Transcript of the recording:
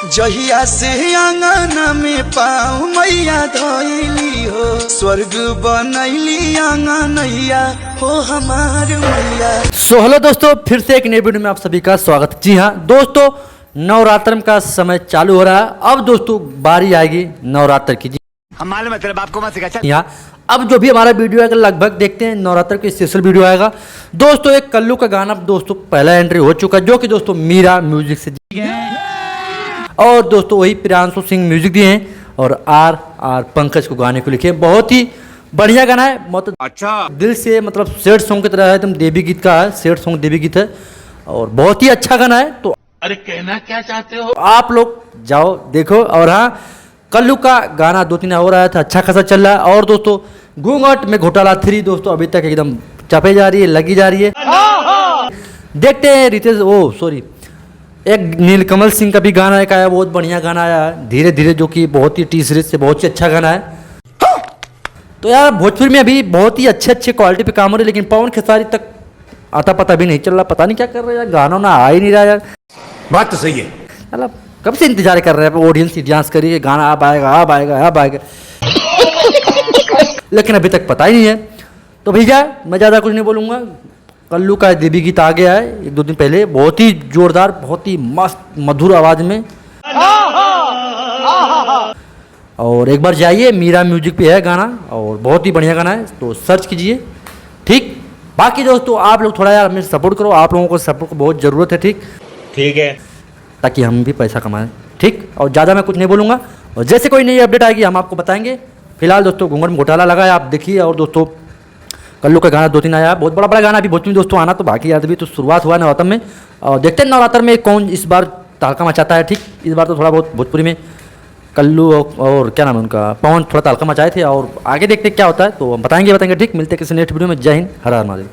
जहिया से आंगन में पाँव मैया धोइली हो, स्वर्ग बनैली आंगनैया हो हमार मैया। सो हेलो दोस्तों, फिर से एक नई वीडियो में आप सभी का स्वागत। जी हाँ दोस्तों, नवरात्र का समय चालू हो रहा है। अब दोस्तों बारी आएगी नवरात्र की। जी हम मालूम है तेरे बाप को मत सिखा। यहाँ अब जो भी हमारा वीडियो आएगा लगभग देखते हैं नवरात्र की स्पेशल वीडियो आएगा दोस्तों। एक कल्लू का गाना दोस्तों पहला एंट्री हो चुका है, जो कि दोस्तों मीरा म्यूजिक से, और दोस्तों वही प्रियांशु सिंह म्यूजिक दिए हैं और आर पंकज को गाने को लिखे। बहुत ही बढ़िया गाना है, मतलब अच्छा दिल से, मतलब सैड सॉन्ग की तरह है, एकदम देवी गीत का है, सैड सॉन्ग देवी गीत है और बहुत ही अच्छा गाना है। तो अरे कहना क्या चाहते हो आप लोग जाओ देखो। और हाँ, कल्लू का गाना 2-3 हो रहा था, अच्छा खासा चल रहा है। और दोस्तों घूंघट में घोटाला 3 दोस्तों अभी तक एकदम चपे जा रही है, लगी जा रही है। देखते हैं रितेश एक नीलकमल सिंह का भी गाना एक आया, बहुत बढ़िया गाना आया है धीरे धीरे, जो कि बहुत ही टी सीरीज से बहुत ही अच्छा गाना है। तो यार भोजपुरी में अभी बहुत ही अच्छे क्वालिटी पे काम हो रहे, लेकिन पवन खेसारी तक आता पता भी नहीं चल रहा, पता नहीं क्या कर रहे हैं यार, गाना ना आ ही नहीं रहा यार। बात तो सही है, मतलब कब से इंतजार कर रहे हैं, ऑडियंस इंतजार करिए, गाना अब आएगा लेकिन अभी तक पता ही नहीं है। तो भैया मैं ज़्यादा कुछ नहीं बोलूँगा, कल्लू का देवी गीत आ गया है 1-2 दिन पहले, बहुत ही जोरदार, बहुत ही मस्त मधुर आवाज़ में। और एक बार जाइए, मीरा म्यूजिक पे है गाना और बहुत ही बढ़िया गाना है, तो सर्च कीजिए। ठीक, बाकी दोस्तों आप लोग थोड़ा यार हमें सपोर्ट करो, आप लोगों को सपोर्ट को बहुत ज़रूरत है। ठीक है, ताकि हम भी पैसा कमाएं। ठीक, और ज़्यादा मैं कुछ नहीं बोलूँगा, और जैसे कोई नई अपडेट आएगी हम आपको बताएंगे। फिलहाल दोस्तों घूंघट में घोटाला लगा है, आप देखिए। और दोस्तों कल्लू का गाना 2-3 आया, बहुत बड़ा गाना अभी भोजपुरी दोस्तों आना, तो बाकी याद भी तो शुरुआत हुआ नवरात्र में। और देखते हैं नवरात्र में कौन इस बार तड़का मचाता है। ठीक, इस बार तो थोड़ा बहुत भोजपुरी में कल्लू और क्या नाम है उनका, पवन थोड़ा तड़का मचाए थे, और आगे देखते क्या होता है तो हम बताएंगे। ठीक, मिलते हैं किसी नेक्स्ट वीडियो में। जय हिंद, हर हर महादेव।